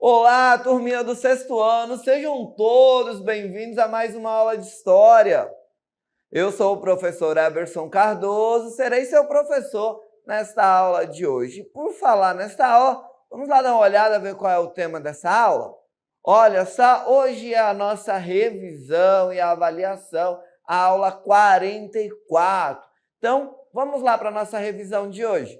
Olá, turminha do sexto ano, sejam todos bem-vindos a mais uma aula de História. Eu sou o professor Eberson Cardoso, serei seu professor nesta aula de hoje. Por falar nesta aula, vamos lá dar uma olhada, ver qual é o tema dessa aula? Olha só, hoje é a nossa revisão e avaliação, a aula 44. Então, vamos lá para a nossa revisão de hoje.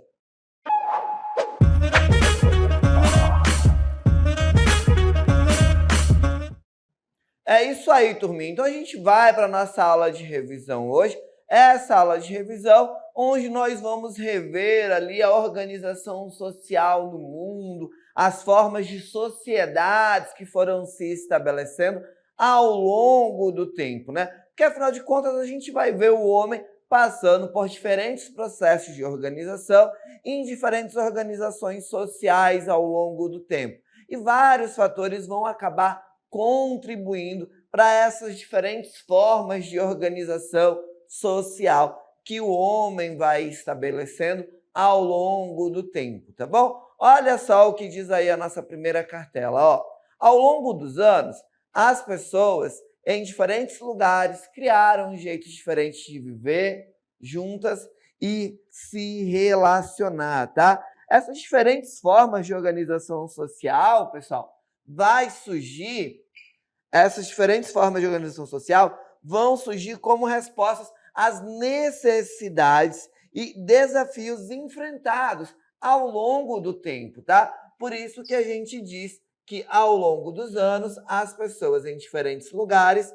É isso aí, turminha. Então, a gente vai para a nossa aula de revisão hoje. Essa aula de revisão, onde nós vamos rever ali a organização social no mundo, as formas de sociedades que foram se estabelecendo ao longo do tempo, né? Porque, afinal de contas, a gente vai ver o homem passando por diferentes processos de organização em diferentes organizações sociais ao longo do tempo. E vários fatores vão acabar contribuindo para essas diferentes formas de organização social que o homem vai estabelecendo ao longo do tempo, tá bom? Olha só o que diz aí a nossa primeira cartela, ó. Ao longo dos anos, as pessoas em diferentes lugares criaram jeitos diferentes de viver juntas e se relacionar, tá? Essas diferentes formas de organização social, pessoal, essas diferentes formas de organização social vão surgir como respostas às necessidades e desafios enfrentados ao longo do tempo, tá? Por isso que a gente diz que, ao longo dos anos, as pessoas em diferentes lugares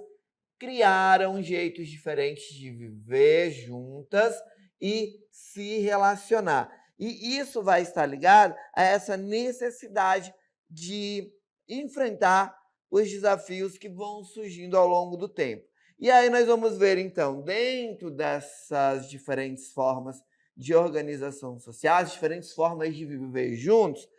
criaram jeitos diferentes de viver juntas e se relacionar. E isso vai estar ligado a essa necessidade de enfrentar os desafios que vão surgindo ao longo do tempo. E aí nós vamos ver, então, dentro dessas diferentes formas de organização social, as diferentes formas de viver juntos,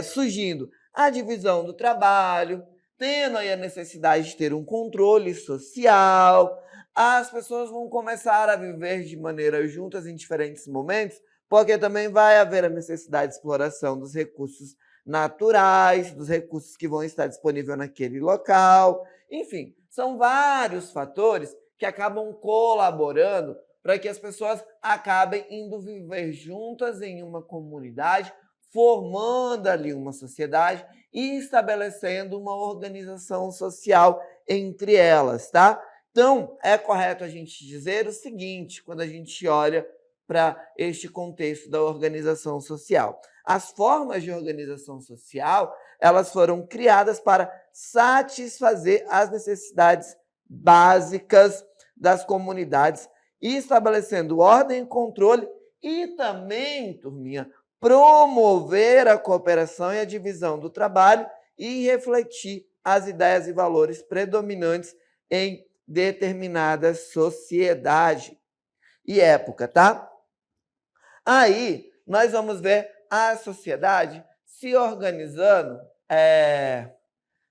surgindo a divisão do trabalho, tendo aí a necessidade de ter um controle social, as pessoas vão começar a viver de maneira juntas em diferentes momentos, porque também vai haver a necessidade de exploração dos recursos naturais, dos recursos que vão estar disponíveis naquele local. Enfim, são vários fatores que acabam colaborando para que as pessoas acabem indo viver juntas em uma comunidade, formando ali uma sociedade e estabelecendo uma organização social entre elas, tá? Então, é correto a gente dizer o seguinte, quando a gente olha para este contexto da organização social. As formas de organização social, elas foram criadas para satisfazer as necessidades básicas das comunidades, estabelecendo ordem e controle e também, turminha, promover a cooperação e a divisão do trabalho e refletir as ideias e valores predominantes em determinada sociedade e época, tá? Aí, nós vamos ver a sociedade se organizando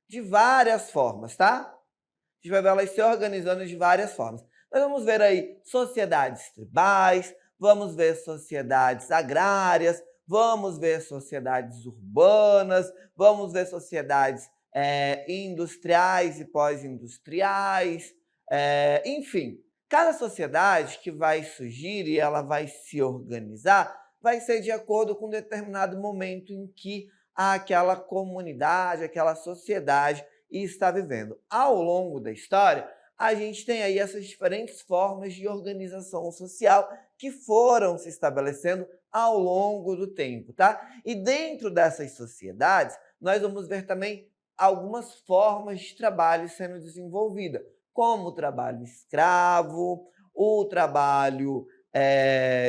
de várias formas, tá? A gente vai ver elas se organizando de várias formas. Nós vamos ver aí sociedades tribais, vamos ver sociedades agrárias, vamos ver sociedades urbanas, vamos ver sociedades industriais e pós-industriais, enfim. Cada sociedade que vai surgir e ela vai se organizar vai ser de acordo com um determinado momento em que aquela comunidade, aquela sociedade está vivendo. Ao longo da história, a gente tem aí essas diferentes formas de organização social que foram se estabelecendo ao longo do tempo, tá? E dentro dessas sociedades, nós vamos ver também algumas formas de trabalho sendo desenvolvidas, como o trabalho escravo, o trabalho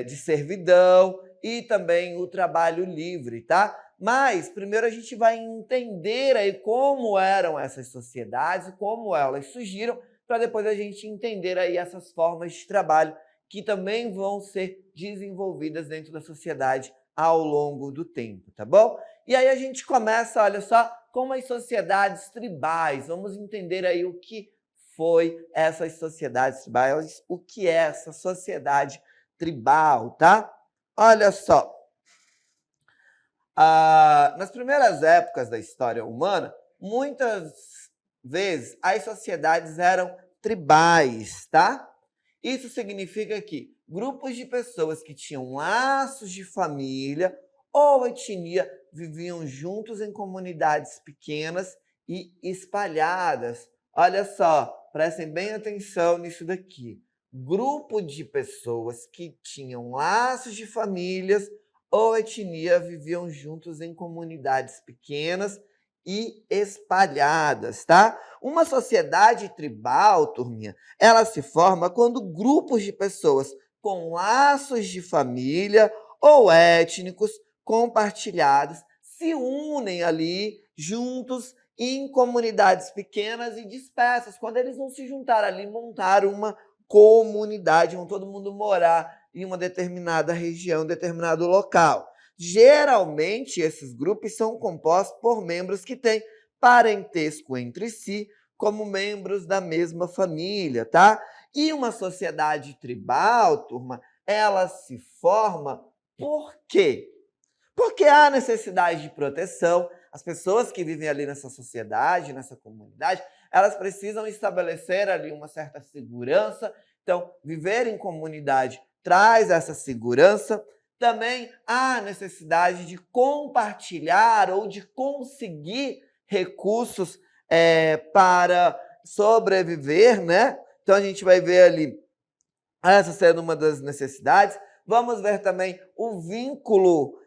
de servidão e também o trabalho livre, tá? Mas primeiro a gente vai entender aí como eram essas sociedades, como elas surgiram, para depois a gente entender aí essas formas de trabalho que também vão ser desenvolvidas dentro da sociedade ao longo do tempo, tá bom? E aí a gente começa, olha só, com as sociedades tribais. Vamos entender aí o que foi essas sociedades tribais, o que é essa sociedade tribal, tá? Olha só. Nas primeiras épocas da história humana, muitas vezes as sociedades eram tribais, tá? Isso significa que grupos de pessoas que tinham laços de família ou etnia viviam juntos em comunidades pequenas e espalhadas. Olha só, prestem bem atenção nisso daqui. Grupo de pessoas que tinham laços de famílias ou etnia viviam juntos em comunidades pequenas e espalhadas, tá? Uma sociedade tribal, turminha, ela se forma quando grupos de pessoas com laços de família ou étnicos compartilhados se unem ali juntos em comunidades pequenas e dispersas. Quando eles vão se juntar ali, montar uma comunidade, vão todo mundo morar em uma determinada região, determinado local. Geralmente, esses grupos são compostos por membros que têm parentesco entre si, como membros da mesma família, tá? E uma sociedade tribal, turma, ela se forma por quê? Porque há necessidade de proteção. As pessoas que vivem ali nessa sociedade, nessa comunidade, elas precisam estabelecer ali uma certa segurança. Então, viver em comunidade traz essa segurança. Também há necessidade de compartilhar ou de conseguir recursos para sobreviver, né? Então, a gente vai ver ali essa sendo uma das necessidades. Vamos ver também o vínculo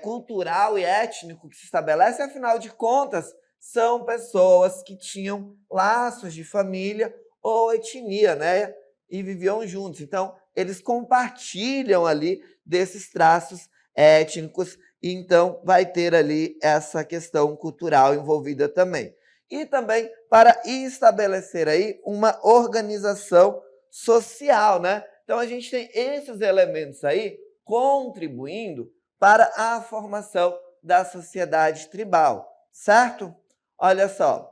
cultural e étnico que se estabelece. Afinal de contas, são pessoas que tinham laços de família ou etnia, né? E viviam juntos. Então, eles compartilham ali desses traços étnicos, e então vai ter ali essa questão cultural envolvida também. E também para estabelecer aí uma organização social, né? Então a gente tem esses elementos aí contribuindo para a formação da sociedade tribal, certo? Olha só,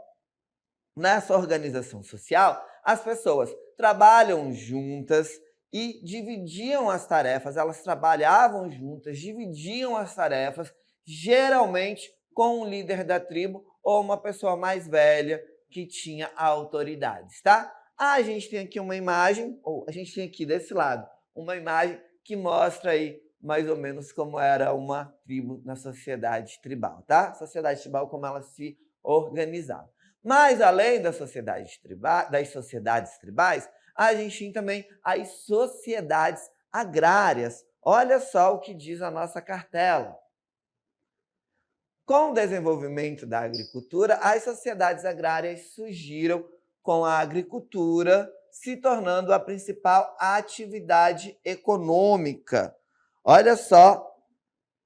nessa organização social, as pessoas trabalham juntas e dividiam as tarefas, elas trabalhavam juntas, dividiam as tarefas, geralmente com um líder da tribo ou uma pessoa mais velha que tinha autoridades, tá? A gente tem aqui uma imagem, ou a gente tem aqui desse lado, uma imagem que mostra aí mais ou menos como era uma tribo na sociedade tribal, tá? Sociedade tribal, como ela se organizava. Mas, além das sociedades tribais, a gente tem também as sociedades agrárias. Olha só o que diz a nossa cartela. Com o desenvolvimento da agricultura, as sociedades agrárias surgiram com a agricultura se tornando a principal atividade econômica. Olha só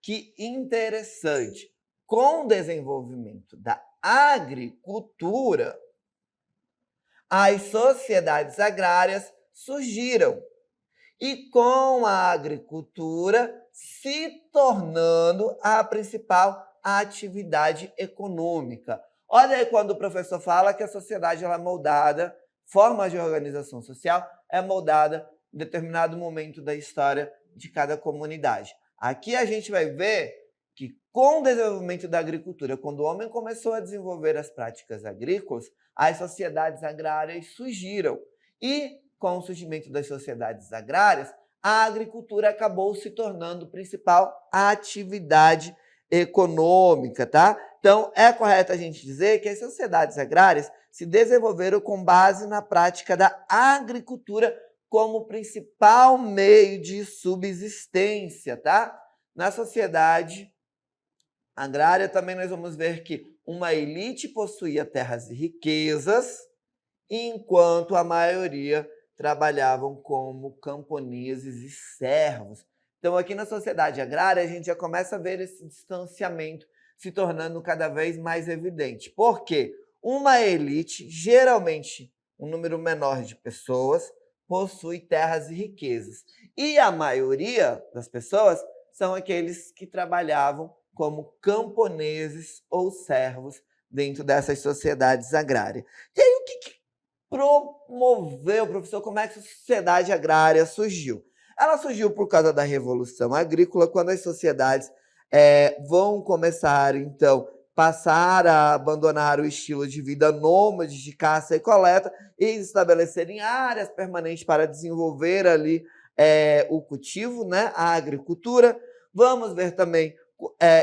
que interessante. Com o desenvolvimento da agricultura, as sociedades agrárias surgiram. E com a agricultura se tornando a principal atividade econômica. Olha aí quando o professor fala que a sociedade ela é moldada, forma de organização social é moldada em determinado momento da história de cada comunidade. Aqui a gente vai ver que com o desenvolvimento da agricultura, quando o homem começou a desenvolver as práticas agrícolas, as sociedades agrárias surgiram. E com o surgimento das sociedades agrárias, a agricultura acabou se tornando principal atividade econômica, tá? Então, é correto a gente dizer que as sociedades agrárias se desenvolveram com base na prática da agricultura como principal meio de subsistência, tá? Na sociedade agrária também nós vamos ver que uma elite possuía terras e riquezas, enquanto a maioria trabalhavam como camponeses e servos. Então, aqui na sociedade agrária, a gente já começa a ver esse distanciamento se tornando cada vez mais evidente. Por quê? Uma elite, geralmente um número menor de pessoas, possui terras e riquezas. E a maioria das pessoas são aqueles que trabalhavam como camponeses ou servos dentro dessas sociedades agrárias. E aí, o que promoveu, professor, como é que a sociedade agrária surgiu? Ela surgiu por causa da Revolução Agrícola, quando as sociedades vão começar, então, passar a abandonar o estilo de vida nômade de caça e coleta e estabelecerem áreas permanentes para desenvolver ali o cultivo, né, a agricultura. Vamos ver também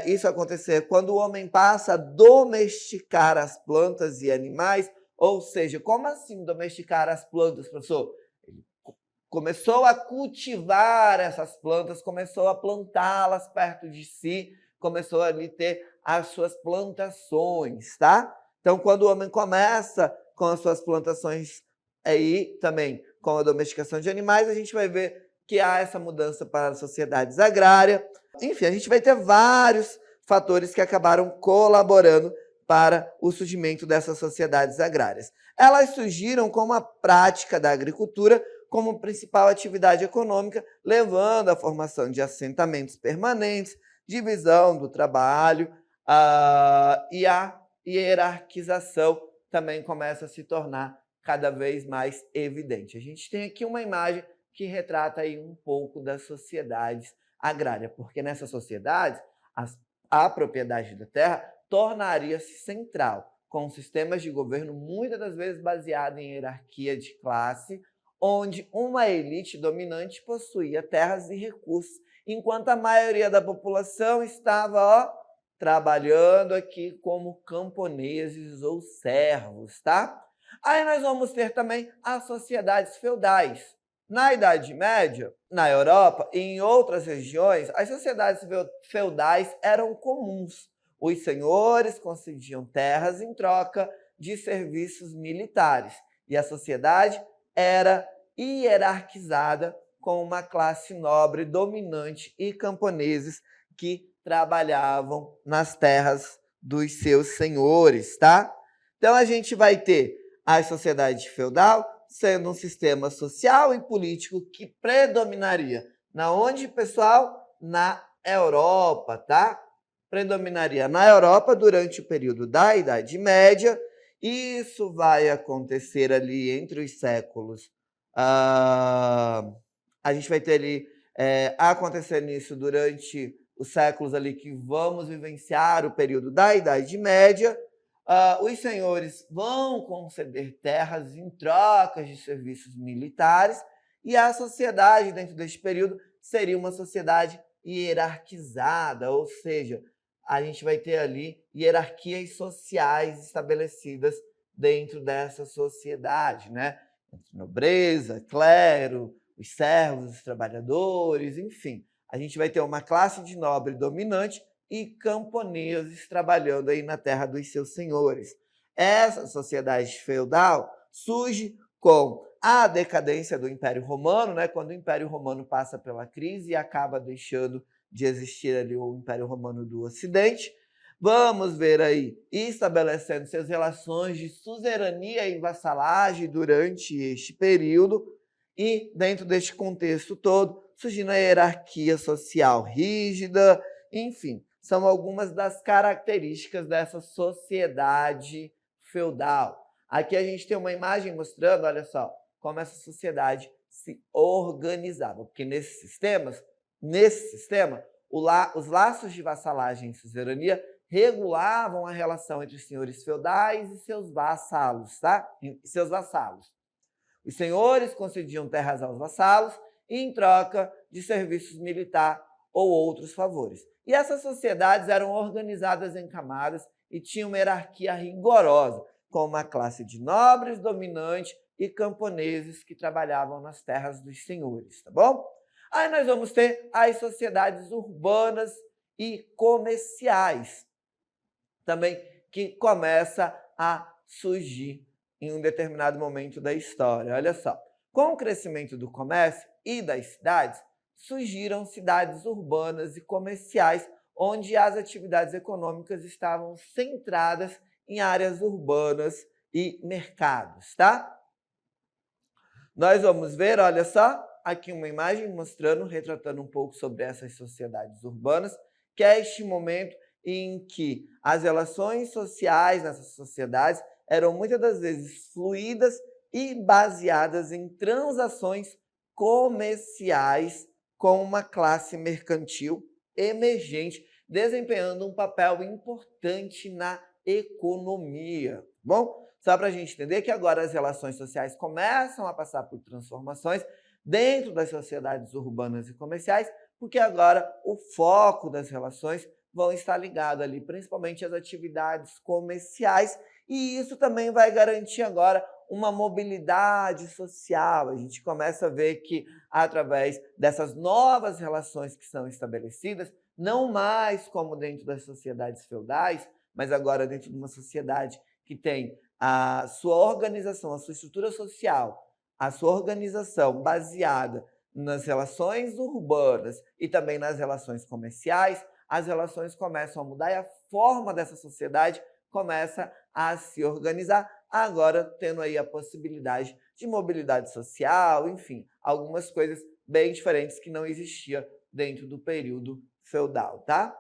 isso acontecer quando o homem passa a domesticar as plantas e animais, ou seja, como assim domesticar as plantas, professor? Ele começou a cultivar essas plantas, começou a plantá-las perto de si, começou ali ter as suas plantações, tá? Então, quando o homem começa com as suas plantações aí também com a domesticação de animais, a gente vai ver que há essa mudança para as sociedades agrárias. Enfim, a gente vai ter vários fatores que acabaram colaborando para o surgimento dessas sociedades agrárias. Elas surgiram com a prática da agricultura como principal atividade econômica, levando à formação de assentamentos permanentes, divisão do trabalho e a hierarquização também começa a se tornar cada vez mais evidente. A gente tem aqui uma imagem que retrata aí um pouco das sociedades agrárias, porque nessa sociedade a propriedade da terra tornaria-se central, com sistemas de governo muitas das vezes baseados em hierarquia de classe, onde uma elite dominante possuía terras e recursos, enquanto a maioria da população estava trabalhando aqui como camponeses ou servos, tá? Aí nós vamos ter também as sociedades feudais. Na Idade Média, na Europa e em outras regiões, as sociedades feudais eram comuns. Os senhores concediam terras em troca de serviços militares e a sociedade era hierarquizada com uma classe nobre dominante e camponeses que trabalhavam nas terras dos seus senhores, tá? Então a gente vai ter a sociedade feudal sendo um sistema social e político que predominaria. Na onde, pessoal? Na Europa, tá? Predominaria na Europa durante o período da Idade Média. Isso vai acontecer ali entre os séculos. A gente vai ter ali acontecendo isso durante os séculos ali que vamos vivenciar o período da Idade Média. Os senhores vão conceder terras em trocas de serviços militares e a sociedade, dentro deste período, seria uma sociedade hierarquizada, ou seja, a gente vai ter ali hierarquias sociais estabelecidas dentro dessa sociedade, né? Nobreza, clero, os servos, os trabalhadores, enfim. A gente vai ter uma classe de nobre dominante e camponeses trabalhando aí na terra dos seus senhores. Essa sociedade feudal surge com a decadência do Império Romano, né? Quando o Império Romano passa pela crise e acaba deixando de existir ali o Império Romano do Ocidente. Vamos ver aí estabelecendo suas relações de suzerania e vassalagem durante este período e, dentro deste contexto todo, surgindo a hierarquia social rígida, enfim, são algumas das características dessa sociedade feudal. Aqui a gente tem uma imagem mostrando, olha só, como essa sociedade se organizava, porque nesse sistema, os laços de vassalagem e suzerania regulavam a relação entre os senhores feudais e seus vassalos, tá? Os senhores concediam terras aos vassalos em troca de serviços militar ou outros favores. E essas sociedades eram organizadas em camadas e tinham uma hierarquia rigorosa, com uma classe de nobres dominante e camponeses que trabalhavam nas terras dos senhores, tá bom? Aí nós vamos ter as sociedades urbanas e comerciais, também que começa a surgir em um determinado momento da história. Olha só, com o crescimento do comércio e das cidades, surgiram cidades urbanas e comerciais, onde as atividades econômicas estavam centradas em áreas urbanas e mercados, tá? Nós vamos ver, olha só, aqui uma imagem mostrando, retratando um pouco sobre essas sociedades urbanas, que é este momento em que as relações sociais nessas sociedades eram muitas das vezes fluídas e baseadas em transações comerciais com uma classe mercantil emergente desempenhando um papel importante na economia. Bom, só para a gente entender que agora as relações sociais começam a passar por transformações dentro das sociedades urbanas e comerciais, porque agora o foco das relações vão estar ligado ali, principalmente às atividades comerciais, e isso também vai garantir agora uma mobilidade social. A gente começa a ver que, através dessas novas relações que são estabelecidas, não mais como dentro das sociedades feudais, mas agora dentro de uma sociedade que tem a sua organização, a sua estrutura social, a sua organização baseada nas relações urbanas e também nas relações comerciais, as relações começam a mudar e a forma dessa sociedade começa a se organizar, agora tendo aí a possibilidade de mobilidade social, enfim, algumas coisas bem diferentes que não existia dentro do período feudal, tá?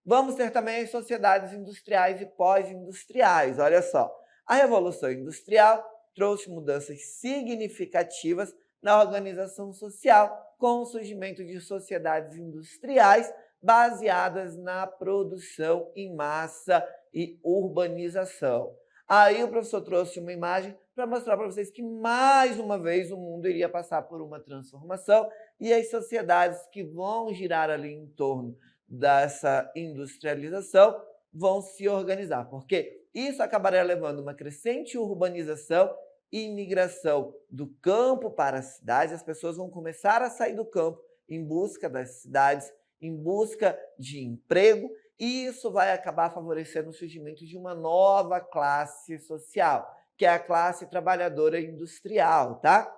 Vamos ter também as sociedades industriais e pós-industriais. Olha só, a Revolução Industrial trouxe mudanças significativas na organização social, com o surgimento de sociedades industriais baseadas na produção em massa e urbanização. Aí o professor trouxe uma imagem para mostrar para vocês que, mais uma vez, o mundo iria passar por uma transformação e as sociedades que vão girar ali em torno dessa industrialização vão se organizar, porque isso acabaria levando uma crescente urbanização e migração do campo para as cidades. As pessoas vão começar a sair do campo em busca das cidades, em busca de emprego, e isso vai acabar favorecendo o surgimento de uma nova classe social, que é a classe trabalhadora industrial, tá?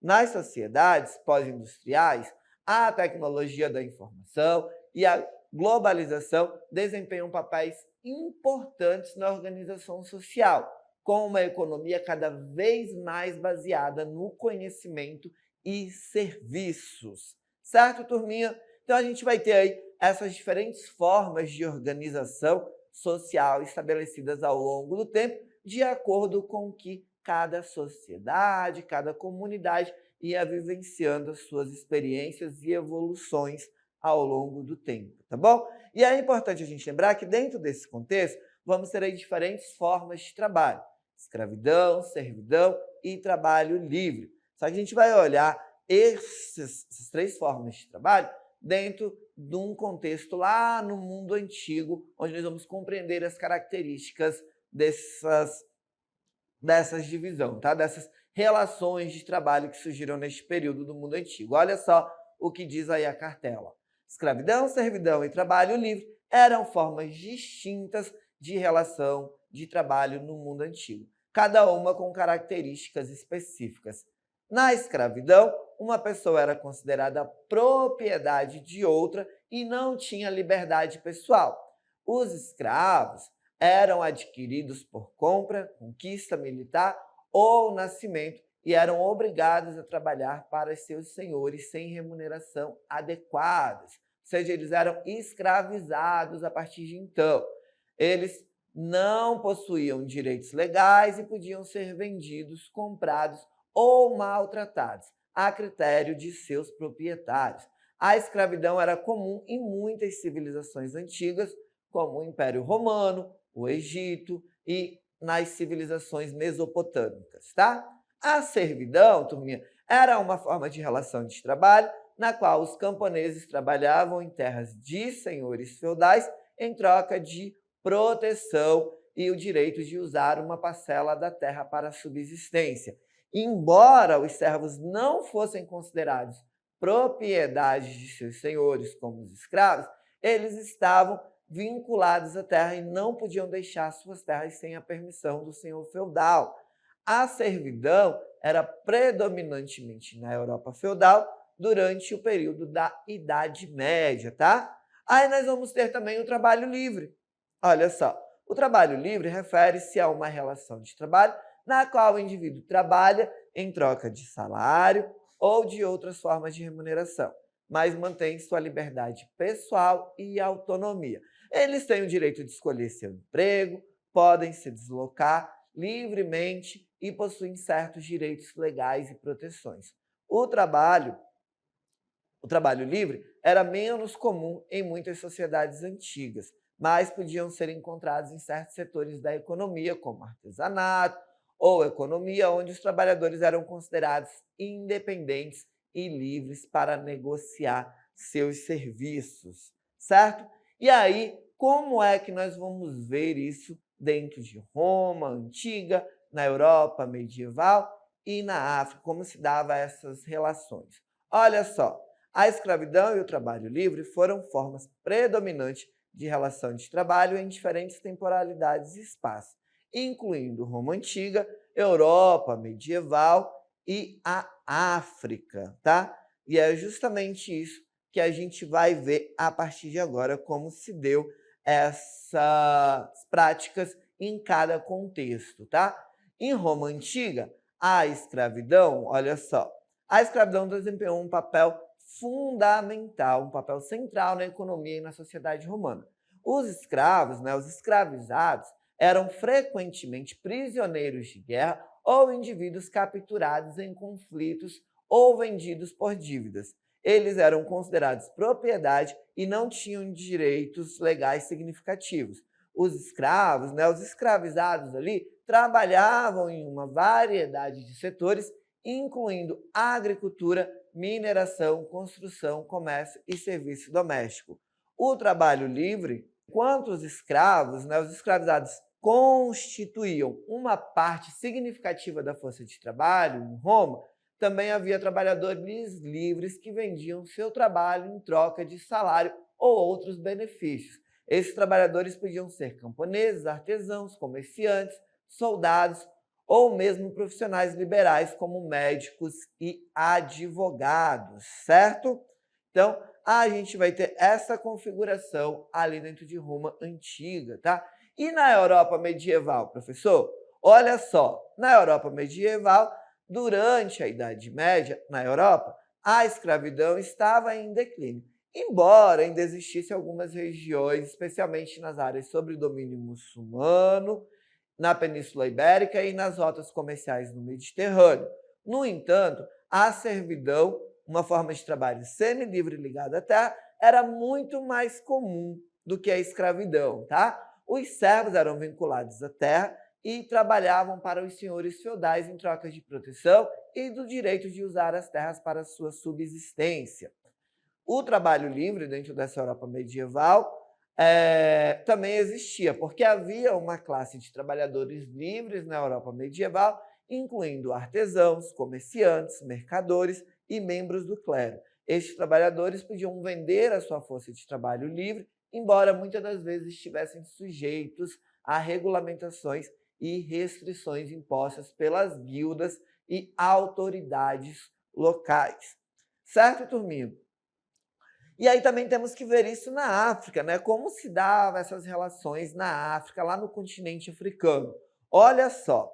Nas sociedades pós-industriais, a tecnologia da informação e a globalização desempenham papéis importantes na organização social, com uma economia cada vez mais baseada no conhecimento e serviços. Certo, turminha? Então, a gente vai ter aí essas diferentes formas de organização social estabelecidas ao longo do tempo, de acordo com o que cada sociedade, cada comunidade ia vivenciando as suas experiências e evoluções ao longo do tempo, tá bom? E é importante a gente lembrar que, dentro desse contexto, vamos ter aí diferentes formas de trabalho: escravidão, servidão e trabalho livre. Só que a gente vai olhar essas três formas de trabalho dentro de um contexto lá no mundo antigo, onde nós vamos compreender as características dessas divisões, tá? Dessas relações de trabalho que surgiram neste período do mundo antigo. Olha só o que diz aí a cartela. Escravidão, servidão e trabalho livre eram formas distintas de relação de trabalho no mundo antigo, cada uma com características específicas. Na escravidão, uma pessoa era considerada propriedade de outra e não tinha liberdade pessoal. Os escravos eram adquiridos por compra, conquista militar ou nascimento e eram obrigados a trabalhar para seus senhores sem remuneração adequada. Ou seja, eles eram escravizados a partir de então. Eles não possuíam direitos legais e podiam ser vendidos, comprados ou maltratados, a critério de seus proprietários. A escravidão era comum em muitas civilizações antigas, como o Império Romano, o Egito e nas civilizações mesopotâmicas, tá? A servidão, turminha, era uma forma de relação de trabalho na qual os camponeses trabalhavam em terras de senhores feudais em troca de proteção e o direito de usar uma parcela da terra para a subsistência. Embora os servos não fossem considerados propriedade de seus senhores como os escravos, eles estavam vinculados à terra e não podiam deixar suas terras sem a permissão do senhor feudal. A servidão era predominantemente na Europa feudal durante o período da Idade Média, tá? Aí nós vamos ter também o trabalho livre. Olha só, o trabalho livre refere-se a uma relação de trabalho na qual o indivíduo trabalha em troca de salário ou de outras formas de remuneração, mas mantém sua liberdade pessoal e autonomia. Eles têm o direito de escolher seu emprego, podem se deslocar livremente e possuem certos direitos legais e proteções. O trabalho O trabalho livre era menos comum em muitas sociedades antigas, mas podiam ser encontrados em certos setores da economia, como artesanato ou economia, onde os trabalhadores eram considerados independentes e livres para negociar seus serviços, certo? E aí, como é que nós vamos ver isso dentro de Roma antiga, na Europa medieval e na África? Como se dava essas relações? Olha só, a escravidão e o trabalho livre foram formas predominantes de relação de trabalho em diferentes temporalidades e espaços, incluindo Roma antiga, Europa medieval e a África, tá? E é justamente isso que a gente vai ver a partir de agora, como se deu essas práticas em cada contexto, tá? Em Roma antiga, a escravidão, olha só, a escravidão desempenhou um papel fundamental, um papel central na economia e na sociedade romana. Os escravos, os escravizados, eram frequentemente prisioneiros de guerra ou indivíduos capturados em conflitos ou vendidos por dívidas. Eles eram considerados propriedade e não tinham direitos legais significativos. Os escravos, os escravizados ali, trabalhavam em uma variedade de setores, incluindo agricultura, mineração, construção, comércio e serviço doméstico. O trabalho livre, enquanto os escravos, os escravizados constituíam uma parte significativa da força de trabalho em Roma, também havia trabalhadores livres que vendiam seu trabalho em troca de salário ou outros benefícios. Esses trabalhadores podiam ser camponeses, artesãos, comerciantes, soldados ou mesmo profissionais liberais como médicos e advogados, certo? Então, a gente vai ter essa configuração ali dentro de Roma antiga, tá? E na Europa medieval, professor? Olha só, na Europa medieval, durante a Idade Média, na Europa, a escravidão estava em declínio, embora ainda existissem algumas regiões, especialmente nas áreas sob domínio muçulmano, na Península Ibérica e nas rotas comerciais no Mediterrâneo. No entanto, a servidão, uma forma de trabalho semi-livre ligada à terra, era muito mais comum do que a escravidão, tá? Os servos eram vinculados à terra e trabalhavam para os senhores feudais em troca de proteção e do direito de usar as terras para sua subsistência. O trabalho livre dentro dessa Europa medieval também existia, porque havia uma classe de trabalhadores livres na Europa medieval, incluindo artesãos, comerciantes, mercadores e membros do clero. Estes trabalhadores podiam vender a sua força de trabalho livre, embora muitas das vezes estivessem sujeitos a regulamentações e restrições impostas pelas guildas e autoridades locais. Certo, turminha? E aí também temos que ver isso na África, Como se davam essas relações na África, lá no continente africano. Olha só,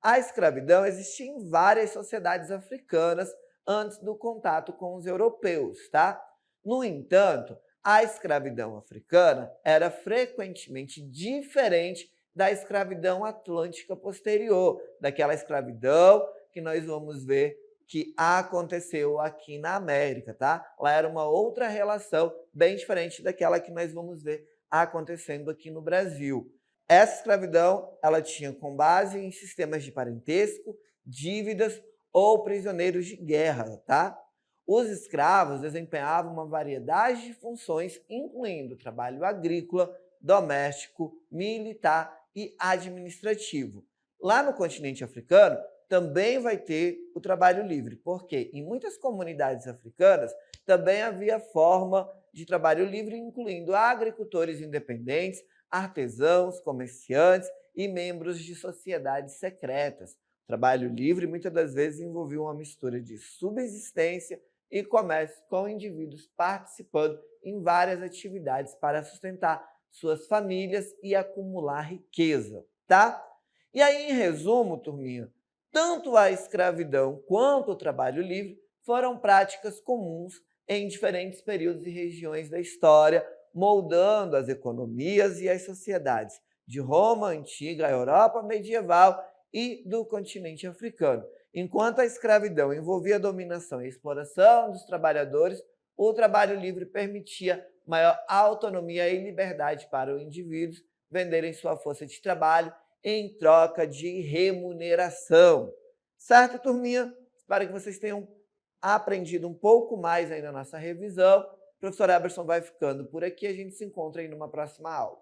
a escravidão existia em várias sociedades africanas antes do contato com os europeus, tá? No entanto, a escravidão africana era frequentemente diferente da escravidão atlântica posterior, daquela escravidão que nós vamos ver que aconteceu aqui na América, tá? Lá era uma outra relação bem diferente daquela que nós vamos ver acontecendo aqui no Brasil. Essa escravidão, ela tinha com base em sistemas de parentesco, dívidas ou prisioneiros de guerra, tá? Os escravos desempenhavam uma variedade de funções, incluindo trabalho agrícola, doméstico, militar e administrativo. Lá no continente africano, também vai ter o trabalho livre, porque em muitas comunidades africanas também havia forma de trabalho livre, incluindo agricultores independentes, artesãos, comerciantes e membros de sociedades secretas. O trabalho livre muitas das vezes envolvia uma mistura de subsistência e comércio, com indivíduos participando em várias atividades para sustentar suas famílias e acumular riqueza, tá? E aí, em resumo, turminha, tanto a escravidão quanto o trabalho livre foram práticas comuns em diferentes períodos e regiões da história, moldando as economias e as sociedades de Roma antiga, Europa medieval e do continente africano. Enquanto a escravidão envolvia a dominação e exploração dos trabalhadores, o trabalho livre permitia maior autonomia e liberdade para os indivíduos venderem sua força de trabalho em troca de remuneração. Certo, turminha? Espero que vocês tenham aprendido um pouco mais aí na nossa revisão. O professor Eberson vai ficando por aqui. A gente se encontra aí numa próxima aula.